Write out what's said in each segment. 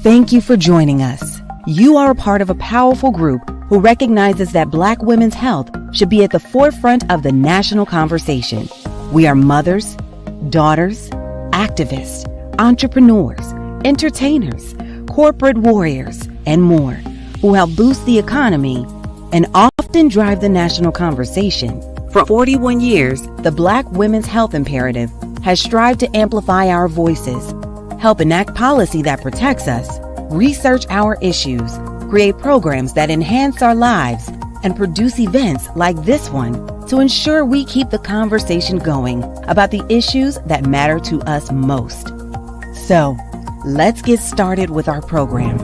Thank you for joining us. You are a part of a powerful group who recognizes that Black women's health should be at the forefront of the national conversation. We are mothers, daughters, activists, entrepreneurs, entertainers, corporate warriors, and more, who help boost the economy and often drive the national conversation. For 41 years, the Black Women's Health Imperative has strived to amplify our voices, help enact policy that protects us, research our issues, create programs that enhance our lives, and produce events like this one to ensure we keep the conversation going about the issues that matter to us most. So, let's get started with our program.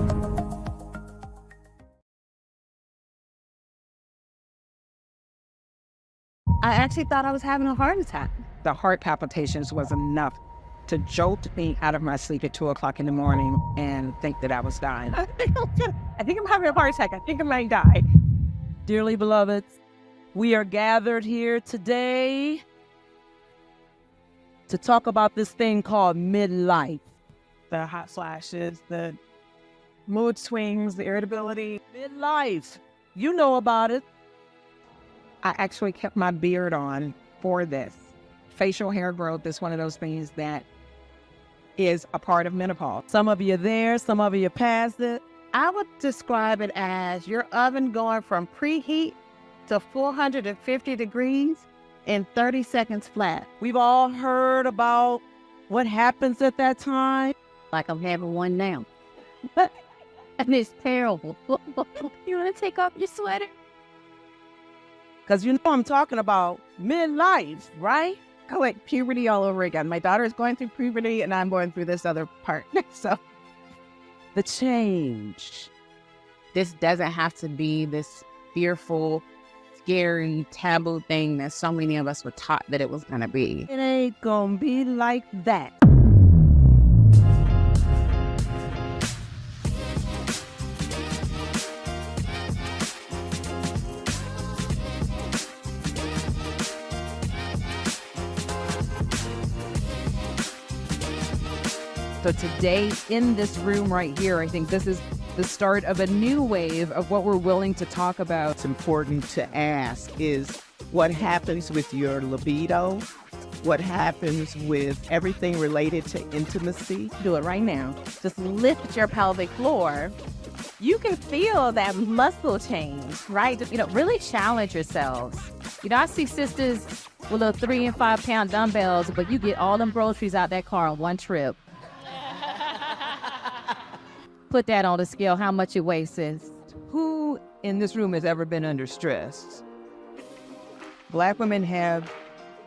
I actually thought I was having a heart attack. The heart palpitations was enough to jolt me out of my sleep at 2 o'clock in the morning and think that I was dying. I think I'm having a heart attack. I think I might die. Dearly beloveds, we are gathered here today to talk about this thing called midlife. The hot flashes, the mood swings, the irritability. Midlife. You know about it. I actually kept my beard on for this. Facial hair growth is one of those things that is a part of menopause. Some of you are there, some of you past it. I would describe it as your oven going from preheat to 450 degrees in 30 seconds flat. We've all heard about what happens at that time. Like I'm having one now. And it's terrible. You want to take off your sweater? Because you know I'm talking about midlife, right? Oh, wait, puberty all over again. My daughter is going through puberty and I'm going through this other part. So the change. This doesn't have to be this fearful, scary, taboo thing that so many of us were taught that it was going to be. It ain't going to be like that. So today in this room right here, I think this is the start of a new wave of what we're willing to talk about. What's important to ask is what happens with your libido, what happens with everything related to intimacy. do it right now. Just lift your pelvic floor. You can feel that muscle change, right? Really challenge yourselves. I see sisters with little 3 and 5 pound dumbbells, but you get all them groceries out that car on one trip. Put that on the scale, how much it weighs, sis. Who in this room has ever been under stress? Black women have,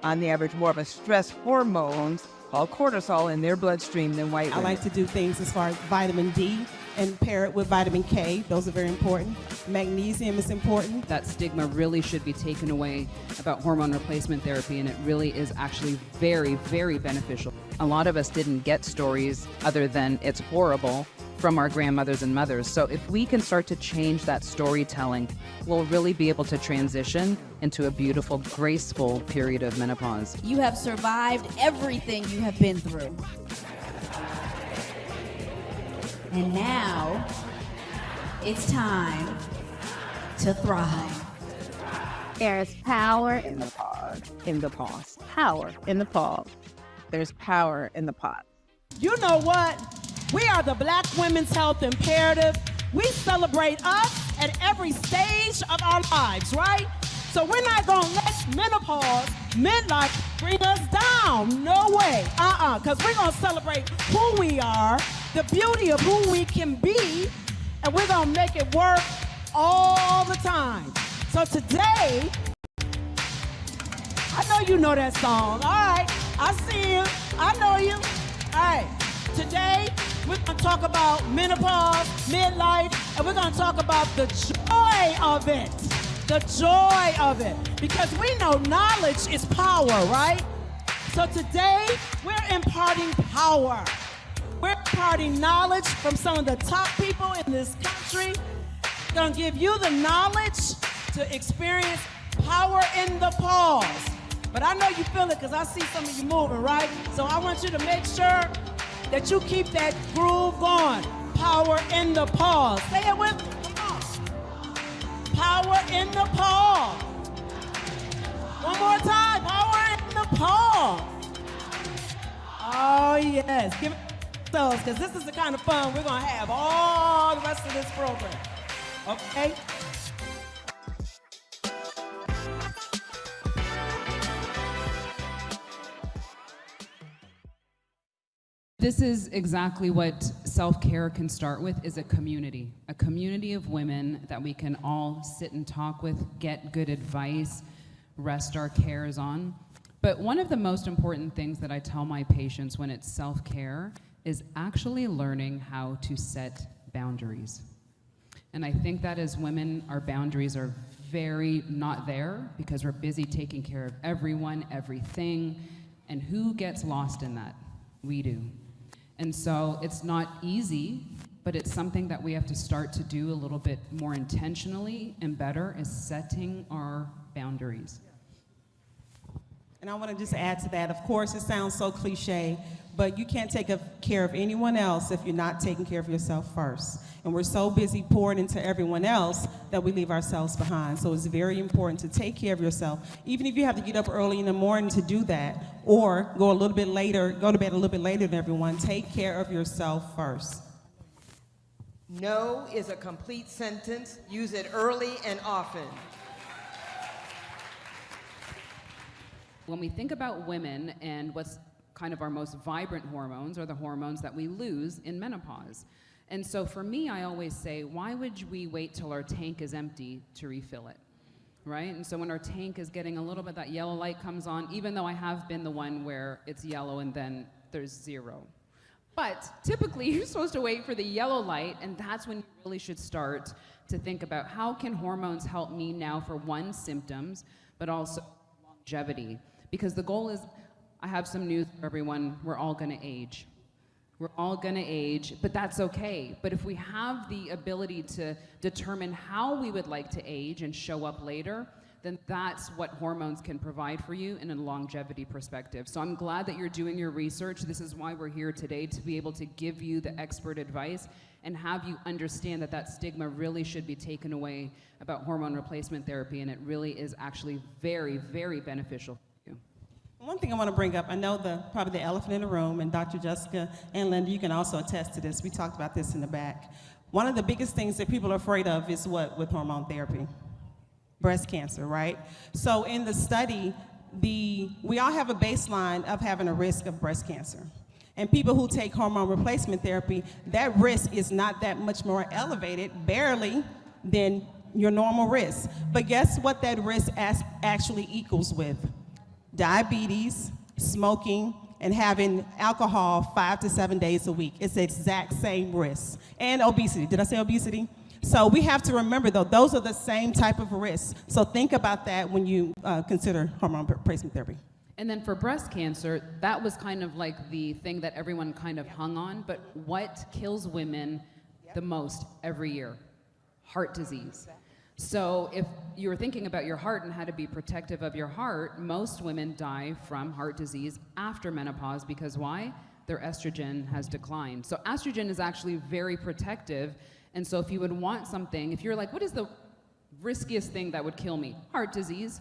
on the average, more of a stress hormone called cortisol in their bloodstream than white women. I like to do things as far as vitamin D and pair it with vitamin K. Those are very important. Magnesium is important. That stigma really should be taken away about hormone replacement therapy, and it really is actually very, very beneficial. A lot of us didn't get stories other than it's horrible from our grandmothers and mothers. So if we can start to change that storytelling, we'll really be able to transition into a beautiful, graceful period of menopause. You have survived everything you have been through. And now, it's time to thrive. There's power in the pause. In the pause. Power in the pause. There's power in the pause. You know what? We are the Black Women's Health Imperative. We celebrate us at every stage of our lives, right? So we're not gonna let menopause, midlife, bring us down. No way. Because we're gonna celebrate who we are, the beauty of who we can be, and we're gonna make it work all the time. So today, I know you know that song. All right, I see you. I know you. All right, today we're gonna talk about menopause, midlife, and we're gonna talk about the joy of it. The joy of it. Because we know knowledge is power, right? So today, we're imparting power. We're imparting knowledge from some of the top people in this country. We're gonna give you the knowledge to experience power in the pause. But I know you feel it because I see some of you moving, right? So I want you to make sure that you keep that groove going. Power in the pause. Say it with me. Come on. Power in the pause. One more time. Power in the pause. Oh, yes. Give it those, because this is the kind of fun we're going to have all the rest of this program. Okay? This is exactly what self-care can start with, is a community of women that we can all sit and talk with, get good advice, rest our cares on. But one of the most important things that I tell my patients when it's self-care is actually learning how to set boundaries. And I think that as women, our boundaries are very not there because we're busy taking care of everyone, everything, and who gets lost in that? We do. And so it's not easy, but it's something that we have to start to do a little bit more intentionally and better, is setting our boundaries. And I want to just add to that, of course, it sounds so cliche, but you can't take care of anyone else if you're not taking care of yourself first. And we're so busy pouring into everyone else that we leave ourselves behind. So it's very important to take care of yourself, even if you have to get up early in the morning to do that, or go to bed a little bit later than everyone. Take care of yourself first. No is a complete sentence. Use it early and often. When we think about women and what's kind of our most vibrant hormones are the hormones that we lose in menopause. And so for me, I always say, why would we wait till our tank is empty to refill it, right? And so when our tank is getting a little bit, that yellow light comes on, even though I have been the one where it's yellow and then there's zero. But typically, you're supposed to wait for the yellow light, and that's when you really should start to think about how can hormones help me now for one, symptoms, but also longevity. Because the goal is, I have some news for everyone, we're all gonna age. We're all gonna age, but that's okay. But if we have the ability to determine how we would like to age and show up later, then that's what hormones can provide for you in a longevity perspective. So I'm glad that you're doing your research. This is why we're here today, to be able to give you the expert advice and have you understand that that stigma really should be taken away about hormone replacement therapy, and it really is actually very, very beneficial. One thing I want to bring up, I know probably the elephant in the room, and Dr. Jessica and Linda, you can also attest to this. We talked about this in the back. One of the biggest things that people are afraid of is what with hormone therapy? Breast cancer, right? So in the study, we all have a baseline of having a risk of breast cancer. And people who take hormone replacement therapy, that risk is not that much more elevated, barely, than your normal risk. But guess what that risk actually equals with? Diabetes, smoking, and having alcohol 5 to 7 days a week. It's the exact same risk. And obesity. Did I say obesity? So we have to remember, though, those are the same type of risks. So think about that when you consider hormone replacement therapy. And then for breast cancer, that was kind of like the thing that everyone kind of hung on. But what kills women the most every year? Heart disease. So if you were thinking about your heart and how to be protective of your heart, most women die from heart disease after menopause because why? Their estrogen has declined. So estrogen is actually very protective. And so if you would want something, if you're like, what is the riskiest thing that would kill me? Heart disease.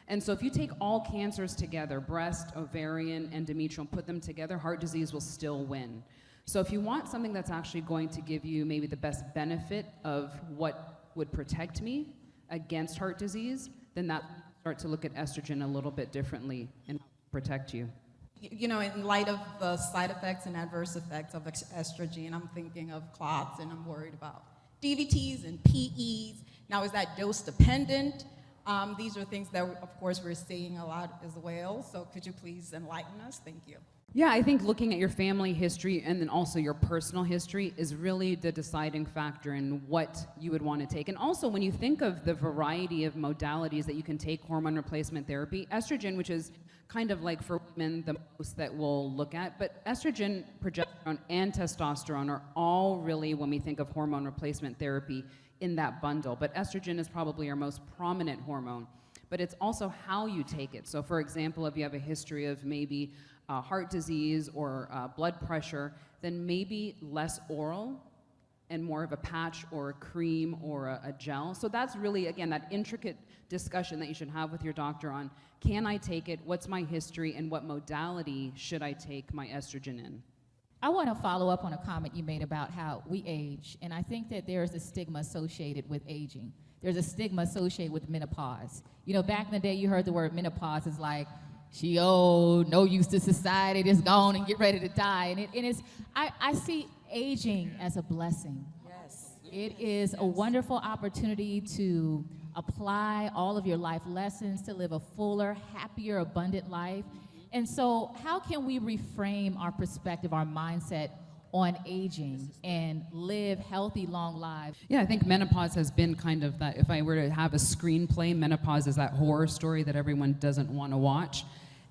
And so if you take all cancers together, breast, ovarian, endometrial, and put them together, heart disease will still win. So if you want something that's actually going to give you maybe the best benefit of what would protect me against heart disease, then that start to look at estrogen a little bit differently and protect you. You know, in light of the side effects and adverse effects of estrogen, I'm thinking of clots, and I'm worried about DVTs and PEs. Now, is that dose dependent? These are things that, of course, we're seeing a lot as well. So could you please enlighten us? Thank you. Yeah, I think looking at your family history and then also your personal history is really the deciding factor in what you would want to take. And also when you think of the variety of modalities that you can take hormone replacement therapy, estrogen, which is kind of like for women the most that we'll look at, but estrogen, progesterone, and testosterone are all really, when we think of hormone replacement therapy, in that bundle. But estrogen is probably our most prominent hormone. But it's also how you take it. So for example, if you have a history of maybe heart disease or blood pressure, then maybe less oral and more of a patch or a cream or a gel. So that's really, again, that intricate discussion that you should have with your doctor on, can I take it, what's my history, and what modality should I take my estrogen in? I want to follow up on a comment you made about how we age, and I think that there's a stigma associated with aging. There's a stigma associated with menopause. You know, back in the day, you heard the word menopause is like, she old, no use to society, just gone and get ready to die. And it's, I see aging as a blessing. Yes. It is a wonderful opportunity to apply all of your life lessons, to live a fuller, happier, abundant life. And so how can we reframe our perspective, our mindset on aging and live healthy, long lives? Yeah, I think menopause has been kind of that, if I were to have a screenplay, menopause is that horror story that everyone doesn't want to watch.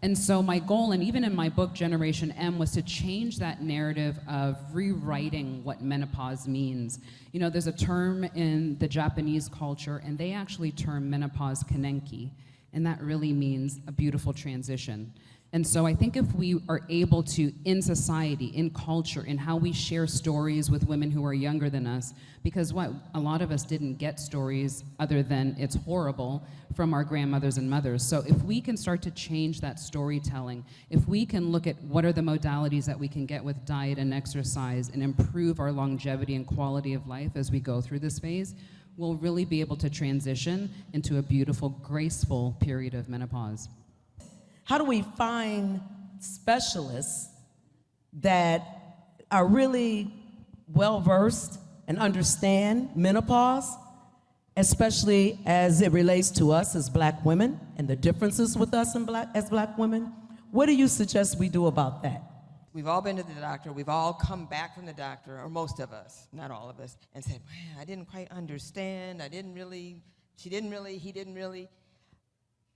And so my goal, and even in my book, Generation M, was to change that narrative of rewriting what menopause means. You know, there's a term in the Japanese culture, and they actually term menopause kanenki, and that really means a beautiful transition. And so I think if we are able to, in society, in culture, in how we share stories with women who are younger than us, because a lot of us didn't get stories other than it's horrible from our grandmothers and mothers. So if we can start to change that storytelling, if we can look at what are the modalities that we can get with diet and exercise and improve our longevity and quality of life as we go through this phase, we'll really be able to transition into a beautiful, graceful period of menopause. How do we find specialists that are really well-versed and understand menopause, especially as it relates to us as Black women and the differences with us as Black women? What do you suggest we do about that? We've all been to the doctor. We've all come back from the doctor, or most of us, not all of us, and said, man, I didn't quite understand. She didn't really, he didn't really.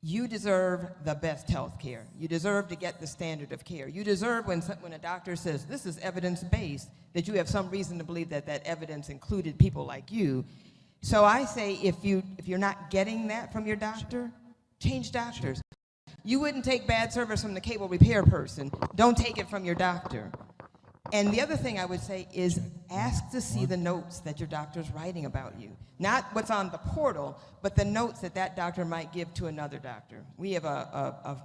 You deserve the best health care. You deserve to get the standard of care. You deserve when a doctor says, this is evidence-based, that you have some reason to believe that that evidence included people like you. So I say if you're not getting that from your doctor, change doctors. You wouldn't take bad service from the cable repair person. Don't take it from your doctor. And the other thing I would say is ask to see the notes that your doctor's writing about you. Not what's on the portal, but the notes that that doctor might give to another doctor. We have a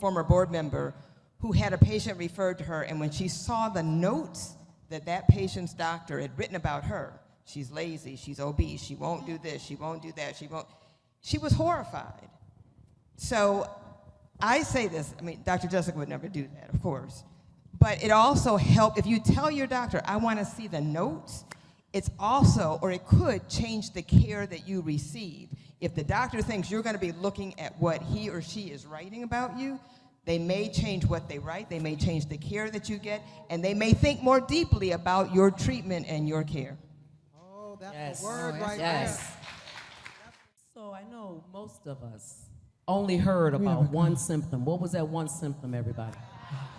former board member who had a patient referred to her, and when she saw the notes that that patient's doctor had written about her, she's lazy, she's obese, she won't do this, she won't do that, she was horrified. So I say this, I mean, Dr. Jessica would never do that, of course. But it also helps, if you tell your doctor, I want to see the notes, it's also, or it could change the care that you receive. If the doctor thinks you're going to be looking at what he or she is writing about you, they may change what they write, they may change the care that you get, and they may think more deeply about your treatment and your care. Oh, that's the word right there. So I know most of us only heard about one symptom. What was that one symptom, everybody?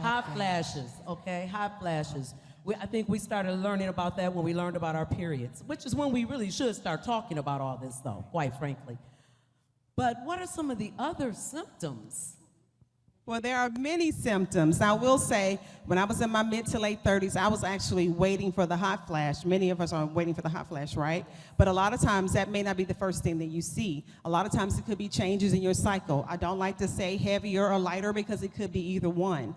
Hot flashes, okay, hot flashes. I think we started learning about that when we learned about our periods, which is when we really should start talking about all this, though, quite frankly. But what are some of the other symptoms? Well, there are many symptoms. I will say, when I was in my mid to late 30s, I was actually waiting for the hot flash. Many of us are waiting for the hot flash, right? But a lot of times, that may not be the first thing that you see. A lot of times, it could be changes in your cycle. I don't like to say heavier or lighter because it could be either one.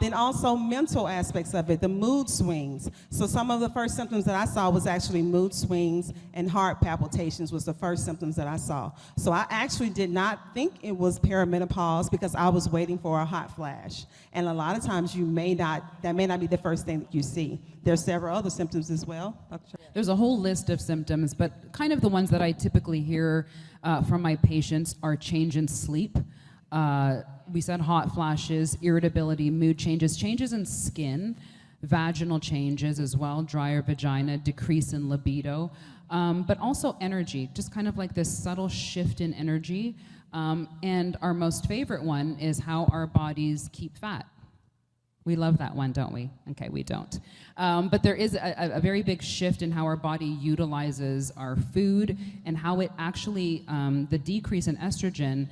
Then also mental aspects of it, the mood swings. So some of the first symptoms that I saw was actually mood swings and heart palpitations was the first symptoms that I saw. So I actually did not think it was perimenopause because I was waiting for a hot flash. And a lot of times that may not be the first thing that you see. There's several other symptoms as well. There's a whole list of symptoms, but kind of the ones that I typically hear from my patients are change in sleep. We said hot flashes, irritability, mood changes, changes in skin, vaginal changes as well, drier vagina, decrease in libido, but also energy, just kind of like this subtle shift in energy. And our most favorite one is how our bodies keep fat. We love that one, don't we? Okay, we don't. But there is a very big shift in how our body utilizes our food and how it actually, the decrease in estrogen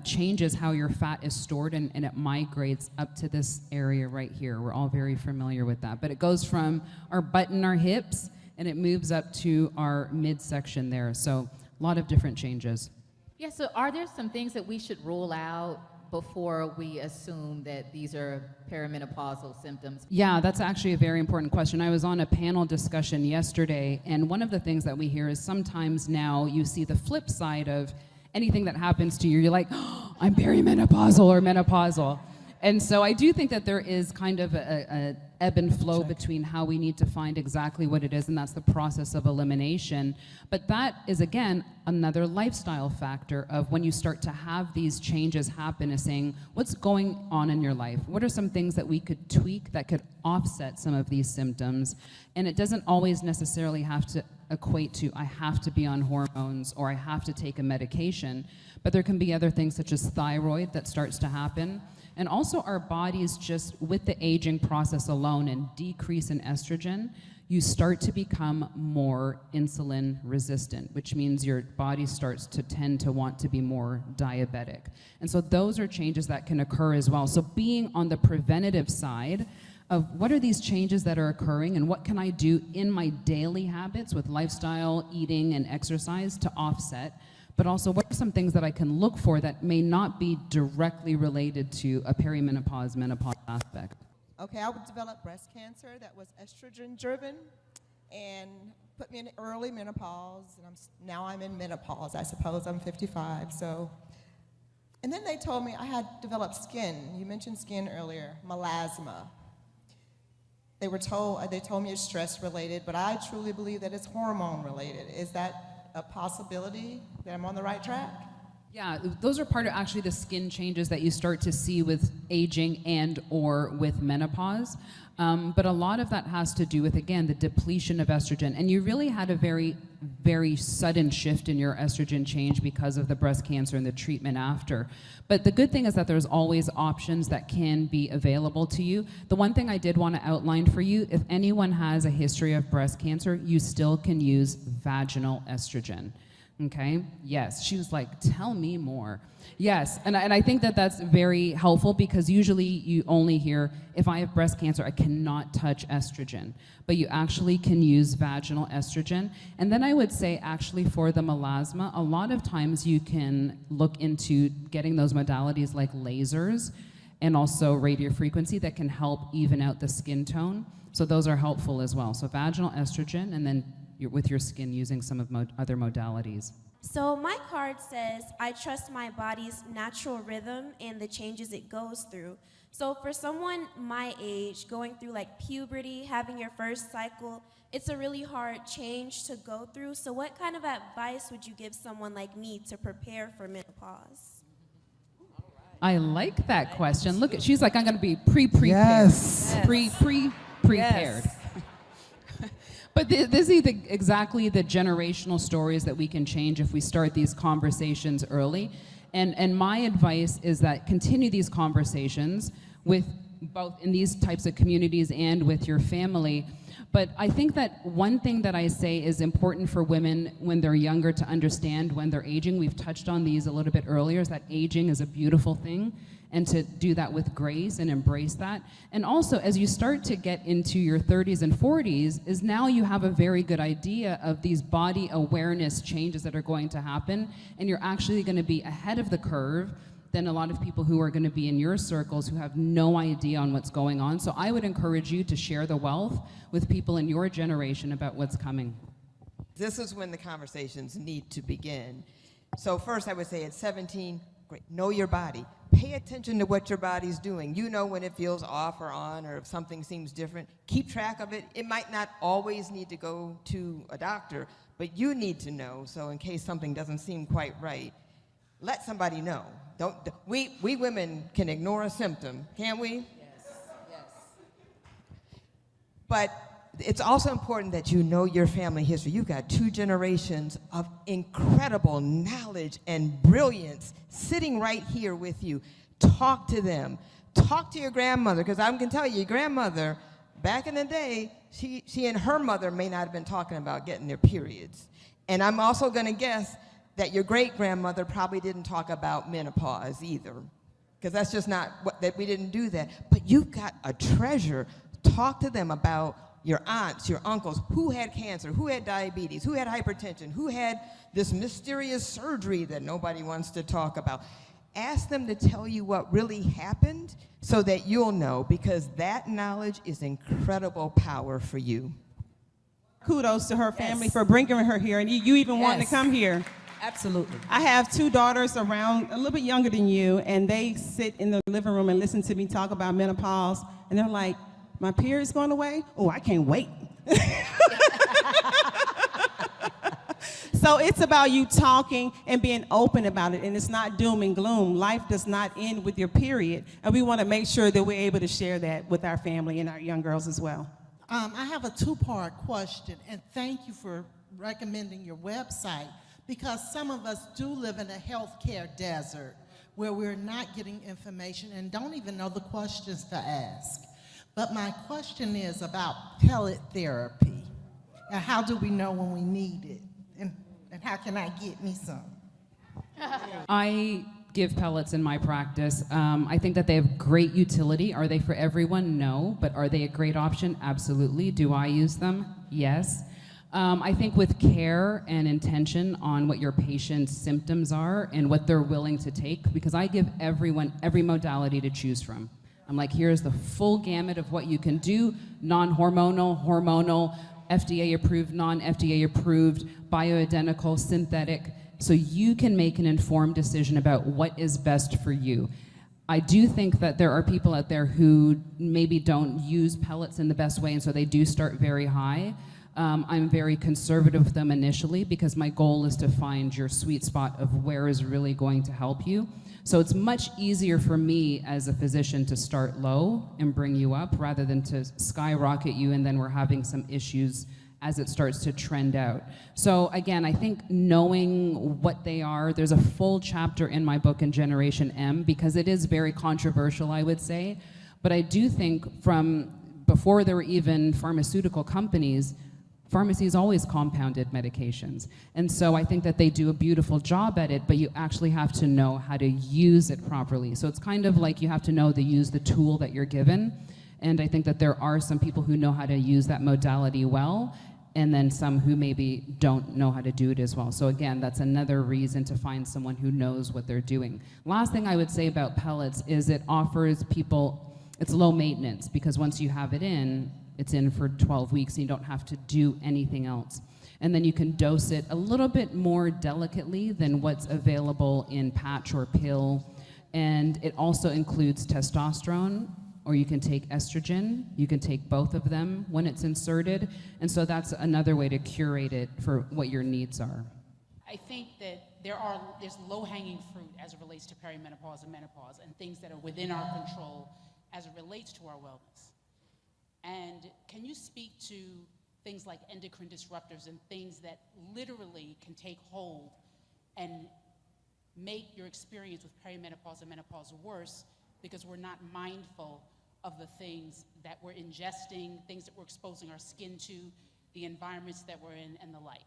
changes how your fat is stored and it migrates up to this area right here. We're all very familiar with that. But it goes from our butt and our hips and it moves up to our midsection there. So a lot of different changes. Yeah, so are there some things that we should rule out before we assume that these are perimenopausal symptoms? Yeah, that's actually a very important question. I was on a panel discussion yesterday, and one of the things that we hear is sometimes now you see the flip side of anything that happens to you. You're like, oh, I'm perimenopausal or menopausal. And so I do think that there is kind of a ebb and flow between how we need to find exactly what it is, and that's the process of elimination. But that is, again, another lifestyle factor of when you start to have these changes happen, is saying, what's going on in your life? What are some things that we could tweak that could offset some of these symptoms? And it doesn't always necessarily have to equate to, I have to be on hormones or I have to take a medication, but there can be other things such as thyroid that starts to happen. And also our bodies, just with the aging process alone and decrease in estrogen, you start to become more insulin resistant, which means your body starts to tend to want to be more diabetic. And so those are changes that can occur as well. So being on the preventative side of what are these changes that are occurring and what can I do in my daily habits with lifestyle, eating, and exercise to offset, but also what are some things that I can look for that may not be directly related to a perimenopause, menopause aspect. Okay, I developed breast cancer that was estrogen driven and put me in early menopause, and now I'm in menopause. I suppose I'm 55, so. And then they told me I had developed skin. You mentioned skin earlier, melasma. They told me it's stress related, but I truly believe that it's hormone related. Is that a possibility that I'm on the right track? Yeah, those are part of actually the skin changes that you start to see with aging and or with menopause. But a lot of that has to do with, again, the depletion of estrogen. And you really had a very, very sudden shift in your estrogen change because of the breast cancer and the treatment after. But the good thing is that there's always options that can be available to you. The one thing I did want to outline for you, if anyone has a history of breast cancer, you still can use vaginal estrogen. Okay, yes, she was like, tell me more. Yes, and I think that that's very helpful because usually you only hear, if I have breast cancer, I cannot touch estrogen, but you actually can use vaginal estrogen. And then I would say actually for the melasma, a lot of times you can look into getting those modalities like lasers and also radiofrequency that can help even out the skin tone. So those are helpful as well. So vaginal estrogen, and then with your skin using some of other modalities. So my card says, I trust my body's natural rhythm and the changes it goes through. So for someone my age, going through like puberty, having your first cycle, it's a really hard change to go through. So what kind of advice would you give someone like me to prepare for menopause? I like that question. Look, she's like, I'm going to be prepared. Yes. Prepared. Yes. But this is exactly the generational stories that we can change if we start these conversations early. And my advice is that continue these conversations with both in these types of communities and with your family. But I think that one thing that I say is important for women when they're younger to understand when they're aging, we've touched on these a little bit earlier, is that aging is a beautiful thing, and to do that with grace and embrace that. And also, as you start to get into your 30s and 40s, is now you have a very good idea of these body awareness changes that are going to happen, and you're actually going to be ahead of the curve than a lot of people who are going to be in your circles who have no idea on what's going on. So I would encourage you to share the wealth with people in your generation about what's coming. This is when the conversations need to begin. So first I would say at 17, great, know your body. Pay attention to what your body's doing. You know when it feels off or on, or if something seems different. Keep track of it. It might not always need to go to a doctor, but you need to know, so in case something doesn't seem quite right, let somebody know. We women can ignore a symptom, can't we? Yes, yes. But it's also important that you know your family history. You've got 2 generations of incredible knowledge and brilliance sitting right here with you. Talk to them. Talk to your grandmother, because I can tell you, your grandmother, back in the day, she and her mother may not have been talking about getting their periods. And I'm also going to guess that your great-grandmother probably didn't talk about menopause either, because that's just not that we didn't do that. But you've got a treasure. Talk to them about your aunts, your uncles, who had cancer, who had diabetes, who had hypertension, who had this mysterious surgery that nobody wants to talk about. Ask them to tell you what really happened so that you'll know, because that knowledge is incredible power for you. Kudos to her family for bringing her here, and you even wanting to come here. Absolutely. I have 2 daughters around a little bit younger than you, and they sit in the living room and listen to me talk about menopause, and they're like, my period's going away? Oh, I can't wait. So it's about you talking and being open about it, and it's not doom and gloom. Life does not end with your period, and we want to make sure that we're able to share that with our family and our young girls as well. I have a 2-part question, and thank you for recommending your website, because some of us do live in a healthcare desert where we're not getting information and don't even know the questions to ask. But my question is about pellet therapy, and how do we know when we need it, and how can I get me some? I give pellets in my practice. I think that they have great utility. Are they for everyone? No. But are they a great option? Absolutely. Do I use them? Yes. I think with care and intention on what your patient's symptoms are and what they're willing to take, because I give everyone every modality to choose from. I'm like, here's the full gamut of what you can do: non-hormonal, hormonal, FDA approved, non-FDA approved, bioidentical, synthetic, so you can make an informed decision about what is best for you. I do think that there are people out there who maybe don't use pellets in the best way, and so they do start very high. I'm very conservative with them initially because my goal is to find your sweet spot of where is really going to help you. So it's much easier for me as a physician to start low and bring you up rather than to skyrocket you and then we're having some issues as it starts to trend out. So again, I think knowing what they are, there's a full chapter in my book in Generation M because it is very controversial, I would say. But I do think from before there were even pharmaceutical companies, pharmacies always compounded medications. And so I think that they do a beautiful job at it, but you actually have to know how to use it properly. So it's kind of like you have to know to use the tool that you're given. And I think that there are some people who know how to use that modality well, and then some who maybe don't know how to do it as well. So again, that's another reason to find someone who knows what they're doing. Last thing I would say about pellets is it offers people, it's low maintenance because once you have it in, it's in for 12 weeks and you don't have to do anything else. And then you can dose it a little bit more delicately than what's available in patch or pill. And it also includes testosterone, or you can take estrogen. You can take both of them when it's inserted. And so that's another way to curate it for what your needs are. I think that there's low-hanging fruit as it relates to perimenopause and menopause and things that are within our control as it relates to our wellness. And can you speak to things like endocrine disruptors and things that literally can take hold and make your experience with perimenopause and menopause worse because we're not mindful of the things that we're ingesting, things that we're exposing our skin to, the environments that we're in, and the like?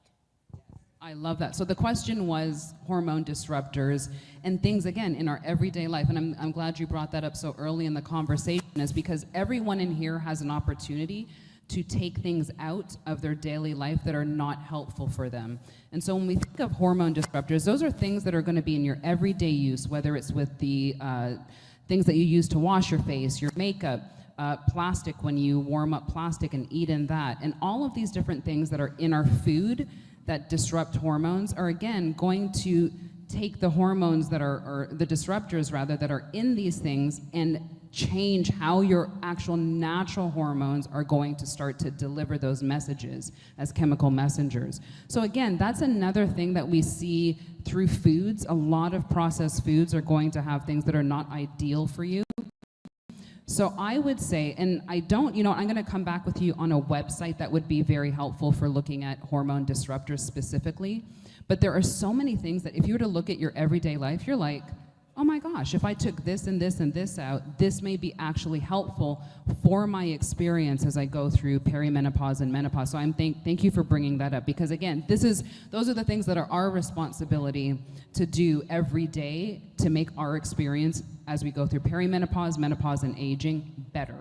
I love that. So the question was hormone disruptors and things, again, in our everyday life. And I'm glad you brought that up so early in the conversation, is because everyone in here has an opportunity to take things out of their daily life that are not helpful for them. And so when we think of hormone disruptors, those are things that are going to be in your everyday use, whether it's with the things that you use to wash your face, your makeup, plastic when you warm up plastic and eat in that. And all of these different things that are in our food that disrupt hormones are, again, going to take the hormones that are, or the disruptors rather, that are in these things and change how your actual natural hormones are going to start to deliver those messages as chemical messengers. So again, that's another thing that we see through foods. A lot of processed foods are going to have things that are not ideal for you. So I would say, and I don't, I'm going to come back with you on a website that would be very helpful for looking at hormone disruptors specifically. But there are so many things that if you were to look at your everyday life, you're like, oh my gosh, if I took this and this and this out, this may be actually helpful for my experience as I go through perimenopause and menopause. So thank you for bringing that up, because again, those are the things that are our responsibility to do every day to make our experience as we go through perimenopause, menopause, and aging better.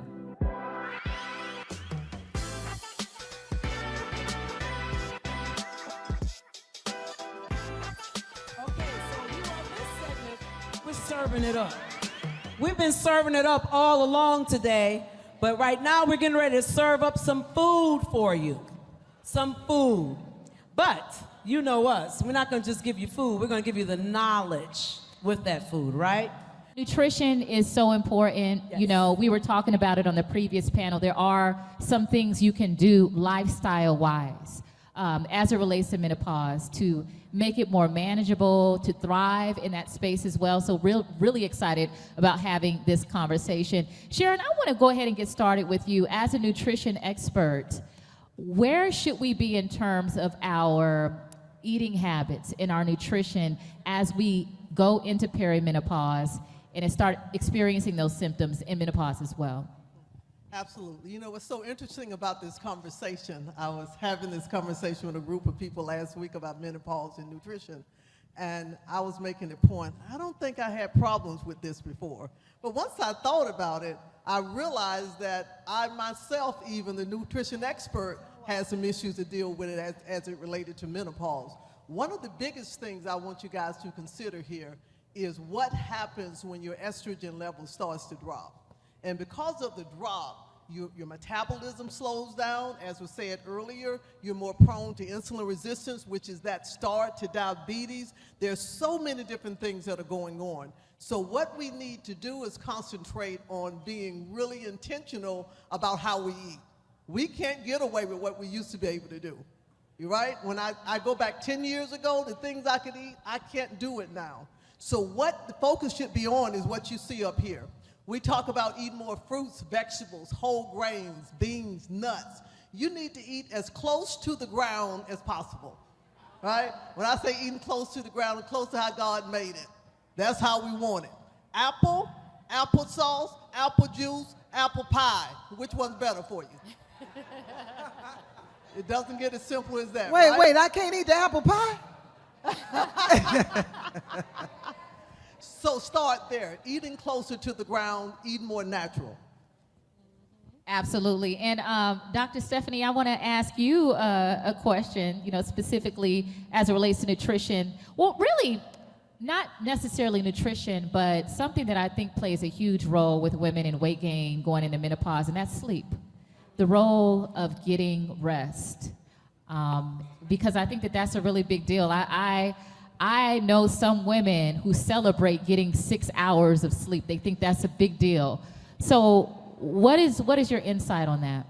just serving it up. We've been serving it up all along today, but right now we're getting ready to serve up some food for you. Some food. But you know us, we're not gonna just give you food, we're gonna give you the knowledge with that food, right? Nutrition is so important. Yes. You know, we were talking about it on the previous panel. There are some things you can do lifestyle-wise as it relates to menopause to make it more manageable, to thrive in that space as well. So really excited about having this conversation. Sharon, I want to go ahead and get started with you. As a nutrition expert, where should we be in terms of our eating habits and our nutrition as we go into perimenopause and start experiencing those symptoms in menopause as well? Absolutely. You know, what's so interesting about this conversation, I was having this conversation with a group of people last week about menopause and nutrition, and I was making a point, I don't think I had problems with this before. But once I thought about it, I realized that I myself, even the nutrition expert, had some issues to deal with it as it related to menopause. One of the biggest things I want you guys to consider here is what happens when your estrogen level starts to drop. And because of the drop, your metabolism slows down. As was said earlier, you're more prone to insulin resistance, which is that start to diabetes. There's so many different things that are going on. So what we need to do is concentrate on being really intentional about how we eat. We can't get away with what we used to be able to do. You're right? When I go back 10 years ago, the things I could eat, I can't do it now. So what the focus should be on is what you see up here. We talk about eating more fruits, vegetables, whole grains, beans, nuts. You need to eat as close to the ground as possible, right? When I say eating close to the ground, close to how God made it, that's how we want it. Apple, applesauce, apple juice, apple pie. Which one's better for you? It doesn't get as simple as that, right? Wait, I can't eat the apple pie? So start there, eating closer to the ground, eating more natural. Absolutely. And Dr. Stephanie, I want to ask you a question, you know, specifically as it relates to nutrition. Well, really, not necessarily nutrition, but something that I think plays a huge role with women in weight gain going into menopause, and that's sleep. The role of getting rest. Because I think that that's a really big deal. I know some women who celebrate getting 6 hours of sleep. They think that's a big deal. So what is your insight on that?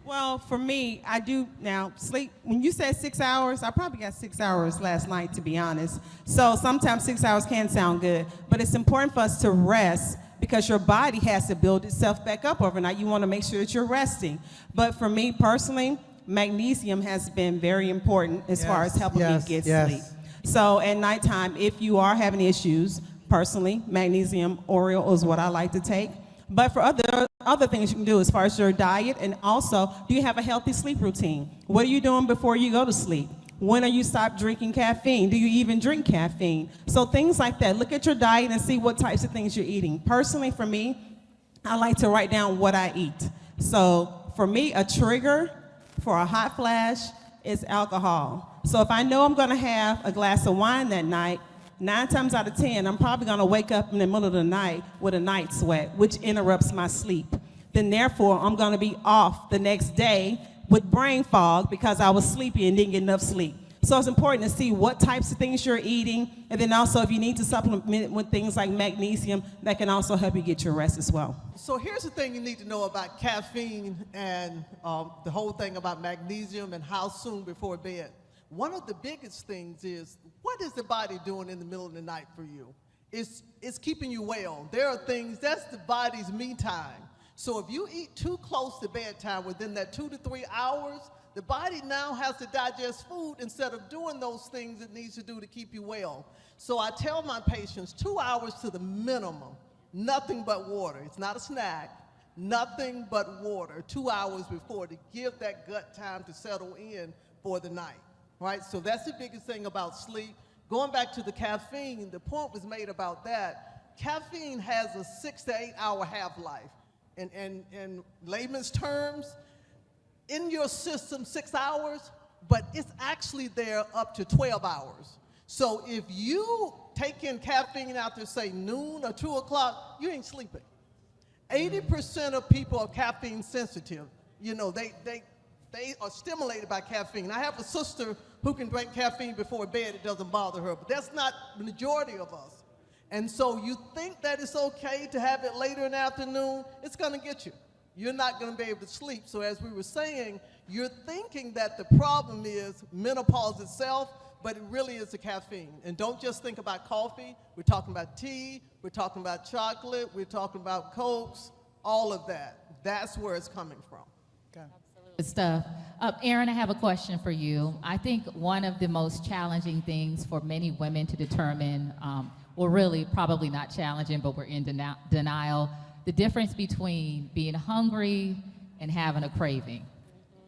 Well, for me, I do now sleep. When you said 6 hours, I probably got 6 hours last night, to be honest. So sometimes 6 hours can sound good, but it's important for us to rest because your body has to build itself back up overnight. You want to make sure that you're resting. But for me personally, magnesium has been very important as far as helping me get sleep. So at nighttime, if you are having issues, personally, magnesium oil is what I like to take. But for other things you can do as far as your diet, and also, do you have a healthy sleep routine? What are you doing before you go to sleep? When are you stop drinking caffeine? Do you even drink caffeine? So things like that. Look at your diet and see what types of things you're eating. Personally, for me, I like to write down what I eat. So for me, a trigger for a hot flash is alcohol. So if I know I'm gonna have a glass of wine that night, 9 times out of 10, I'm probably gonna wake up in the middle of the night with a night sweat, which interrupts my sleep. Then therefore, I'm gonna be off the next day with brain fog because I was sleepy and didn't get enough sleep. So it's important to see what types of things you're eating, and then also if you need to supplement with things like magnesium, that can also help you get your rest as well. So here's the thing you need to know about caffeine and the whole thing about magnesium and how soon before bed. One of the biggest things is, what is the body doing in the middle of the night for you? It's keeping you well. There are things, that's the body's me time. So if you eat too close to bedtime within that 2 to 3 hours, the body now has to digest food instead of doing those things it needs to do to keep you well. So I tell my patients 2 hours to the minimum, nothing but water. It's not a snack, nothing but water, 2 hours before to give that gut time to settle in for the night, right? So that's the biggest thing about sleep. Going back to the caffeine, the point was made about that. Caffeine has a 6 to 8 hour half-life. In layman's terms, in your system 6 hours, but it's actually there up to 12 hours. So if you take in caffeine after, say, noon or 2 o'clock, you ain't sleeping. 80% of people are caffeine sensitive. You know, they are stimulated by caffeine. I have a sister who can drink caffeine before bed. It doesn't bother her, but that's not the majority of us. And so you think that it's okay to have it later in the afternoon, it's going to get you. You're not going to be able to sleep. So as we were saying, you're thinking that the problem is menopause itself, but it really is the caffeine. And don't just think about coffee. We're talking about tea. We're talking about chocolate. We're talking about Cokes, all of that. That's where it's coming from. Okay. Good stuff. Erin, I have a question for you. I think one of the most challenging things for many women to determine, well, really probably not challenging, but we're in denial, the difference between being hungry and having a craving,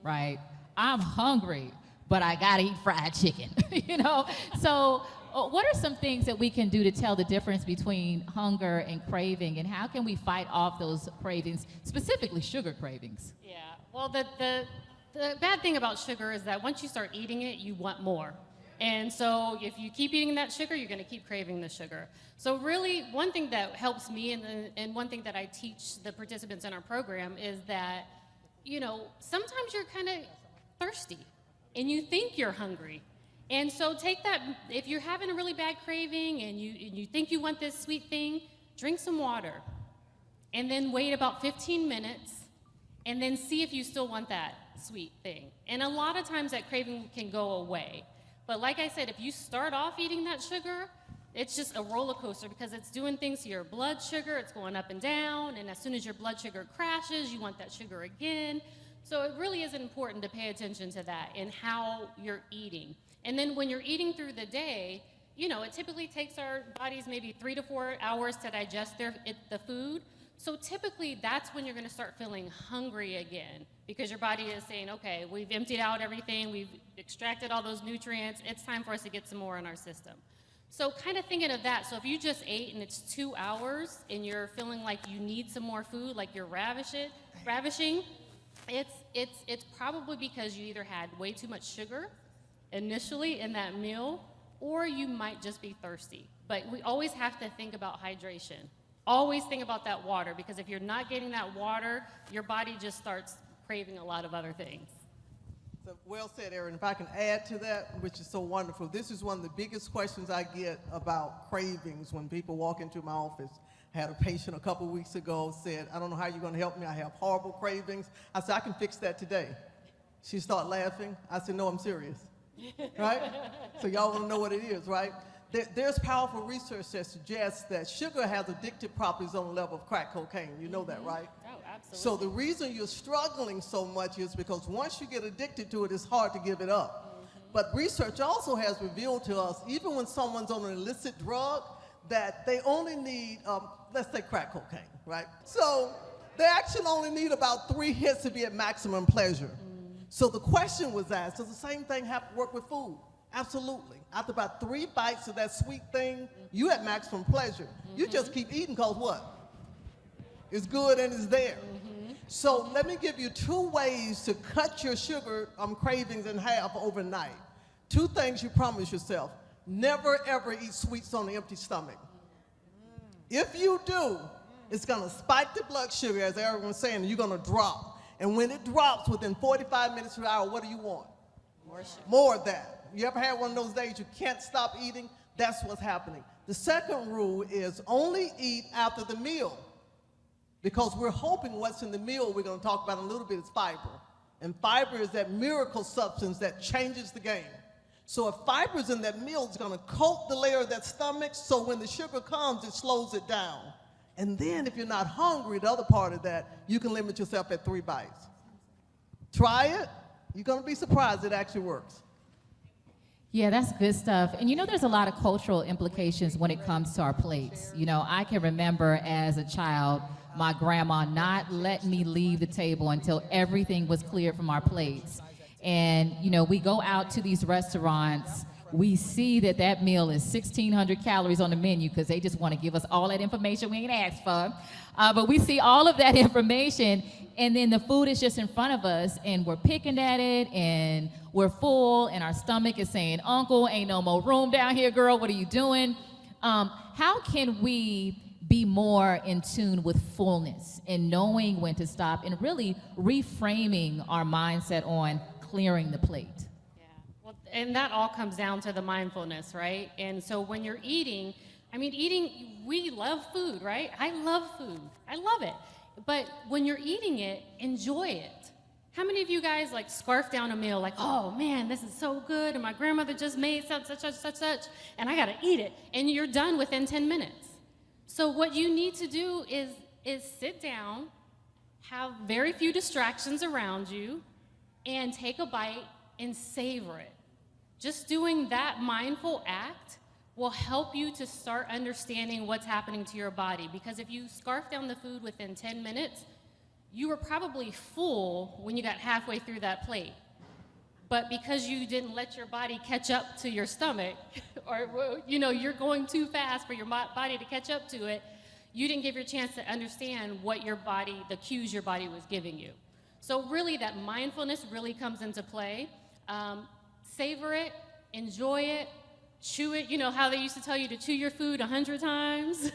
right? I'm hungry, but I gotta eat fried chicken, you know? So what are some things that we can do to tell the difference between hunger and craving, and how can we fight off those cravings, specifically sugar cravings? Yeah, well, the bad thing about sugar is that once you start eating it, you want more. And so if you keep eating that sugar, you're gonna keep craving the sugar. So really, one thing that helps me, and one thing that I teach the participants in our program is that, you know, sometimes you're kind of thirsty and you think you're hungry. And so take that, if you're having a really bad craving and you think you want this sweet thing, drink some water and then wait about 15 minutes and then see if you still want that sweet thing. And a lot of times that craving can go away. But like I said, if you start off eating that sugar, it's just a roller coaster because it's doing things to your blood sugar, it's going up and down, and as soon as your blood sugar crashes, you want that sugar again. So it really is important to pay attention to that and how you're eating. And then when you're eating through the day, you know, it typically takes our bodies maybe 3 to 4 hours to digest the food. So typically that's when you're gonna start feeling hungry again because your body is saying, okay, we've emptied out everything, we've extracted all those nutrients, it's time for us to get some more in our system. So kind of thinking of that, so if you just ate and it's 2 hours and you're feeling like you need some more food, like you're ravishing, it's probably because you either had way too much sugar initially in that meal, or you might just be thirsty. But we always have to think about hydration. Always think about that water, because if you're not getting that water, your body just starts craving a lot of other things. So well said, Erin. If I can add to that, which is so wonderful, this is one of the biggest questions I get about cravings when people walk into my office. I had a patient a couple weeks ago said, I don't know how you're going to help me. I have horrible cravings. I said, I can fix that today. She started laughing. I said, no, I'm serious. Right? So y'all want to know what it is, right? There's powerful research that suggests that sugar has addictive properties on the level of crack cocaine. You know that, right? Oh, absolutely. So the reason you're struggling so much is because once you get addicted to it, it's hard to give it up. But research also has revealed to us, even when someone's on an illicit drug, that they only need, let's say crack cocaine, right? So they actually only need about 3 hits to be at maximum pleasure. So the question was asked, does the same thing have to work with food? Absolutely. After about 3 bites of that sweet thing, you at maximum pleasure. You just keep eating because what? It's good and it's there. So let me give you 2 ways to cut your sugar cravings in half overnight. 2 things you promise yourself. Never ever eat sweets on an empty stomach. If you do, it's gonna spike the blood sugar, as Erin was saying, and you're gonna drop. And when it drops within 45 minutes to an hour, what do you want? More sugar. More of that. You ever had one of those days you can't stop eating? That's what's happening. The second rule is only eat after the meal, because we're hoping what's in the meal we're going to talk about in a little bit is fiber. And fiber is that miracle substance that changes the game. So if fiber's in that meal, it's going to coat the layer of that stomach, so when the sugar comes, it slows it down. And then if you're not hungry, the other part of that, you can limit yourself at 3 bites. Try it. You're going to be surprised it actually works. Yeah, that's good stuff. And you know, there's a lot of cultural implications when it comes to our plates. You know, I can remember as a child, my grandma not letting me leave the table until everything was cleared from our plates. And, you know, we go out to these restaurants, we see that that meal is 1,600 calories on the menu because they just want to give us all that information we ain't asked for. But we see all of that information, and then the food is just in front of us, and we're picking at it, and we're full, and our stomach is saying, Uncle, ain't no more room down here, girl, what are you doing? How can we be more in tune with fullness and knowing when to stop and really reframing our mindset on clearing the plate? Well, and that all comes down to the mindfulness, right? And so when you're eating, we love food, right? I love food. I love it. But when you're eating it, enjoy it. How many of you guys like scarf down a meal like, oh man, this is so good, and my grandmother just made such, and I gotta eat it, and you're done within 10 minutes. So what you need to do is sit down, have very few distractions around you, and take a bite and savor it. Just doing that mindful act will help you to start understanding what's happening to your body. Because if you scarf down the food within 10 minutes, you were probably full when you got halfway through that plate. But because you didn't let your body catch up to your stomach, or you're going too fast for your body to catch up to it, you didn't give your chance to understand what your body, the cues your body was giving you. So really that mindfulness really comes into play. Savor it, enjoy it, chew it. You know how they used to tell you to chew your food 100 times?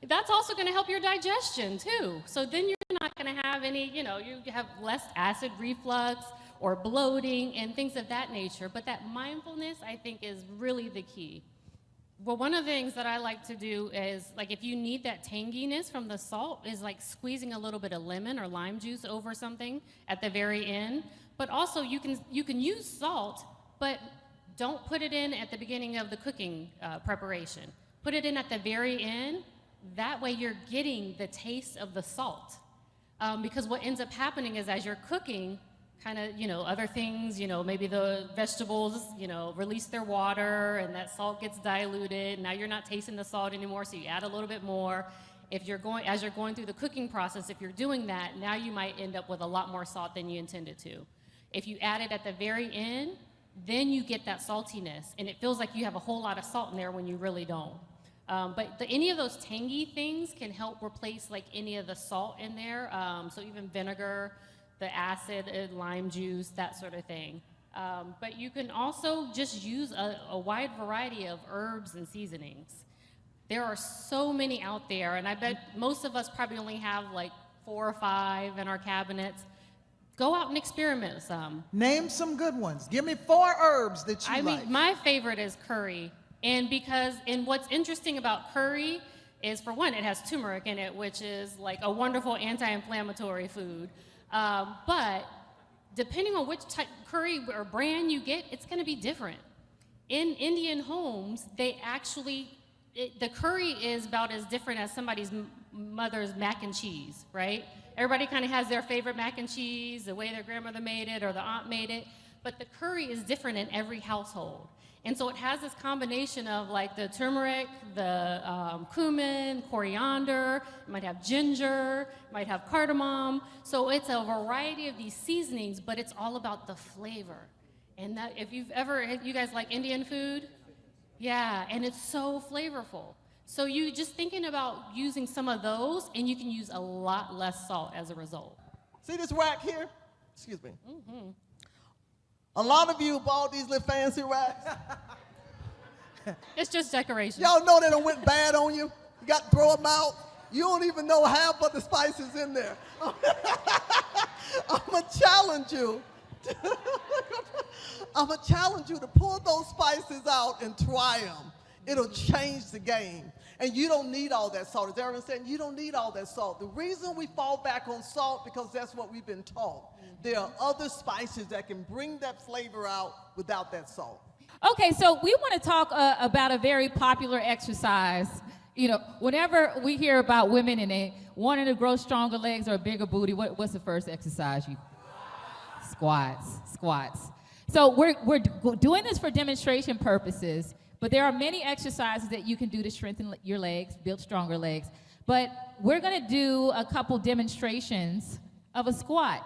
That's also gonna help your digestion too. So then you're not gonna have any, you have less acid reflux or bloating and things of that nature. But that mindfulness, I think, is really the key. Well, one of the things that I like to do is, like, if you need that tanginess from the salt, is like squeezing a little bit of lemon or lime juice over something at the very end. But also you can use salt, but don't put it in at the beginning of the cooking preparation. Put it in at the very end. That way you're getting the taste of the salt. Because what ends up happening is as you're cooking, kind of, other things, maybe the vegetables, release their water and that salt gets diluted. Now you're not tasting the salt anymore, so you add a little bit more. As you're going through the cooking process, if you're doing that, now you might end up with a lot more salt than you intended to. If you add it at the very end, then you get that saltiness, and it feels like you have a whole lot of salt in there when you really don't. But any of those tangy things can help replace like any of the salt in there. So even vinegar, the acid, lime juice, that sort of thing. But you can also just use a wide variety of herbs and seasonings. There are so many out there, and I bet most of us probably only have like 4 or 5 in our cabinets. Go out and experiment with some. Name some good ones. Give me 4 herbs that you like. My favorite is curry. And what's interesting about curry is, for one, it has turmeric in it, which is like a wonderful anti-inflammatory food. But depending on which type curry or brand you get, it's gonna be different. In Indian homes, the curry is about as different as somebody's mother's mac and cheese, right? Everybody kind of has their favorite mac and cheese, the way their grandmother made it or the aunt made it, but the curry is different in every household. And so it has this combination of like the turmeric, the cumin, coriander, it might have ginger, it might have cardamom. So it's a variety of these seasonings, but it's all about the flavor. And that, if you guys like Indian food? Yeah, and it's so flavorful. So you just thinking about using some of those, and you can use a lot less salt as a result. See this rack here? Excuse me. Mm-hmm. A lot of you bought these little fancy racks. It's just decoration. Y'all know they done went bad on you? You got to throw them out. You don't even know half of the spices in there. I'm going to challenge you. I'm going to challenge you to pull those spices out and try them. It'll change the game. And you don't need all that salt. As Aaron said, you don't need all that salt. The reason we fall back on salt, because that's what we've been taught. There are other spices that can bring that flavor out without that salt. Okay, so we want to talk about a very popular exercise. Whenever we hear about women and they wanting to grow stronger legs or a bigger booty, what's the first exercise? Squats. So we're doing this for demonstration purposes, but there are many exercises that you can do to strengthen your legs, build stronger legs. But we're going to do a couple demonstrations of a squat.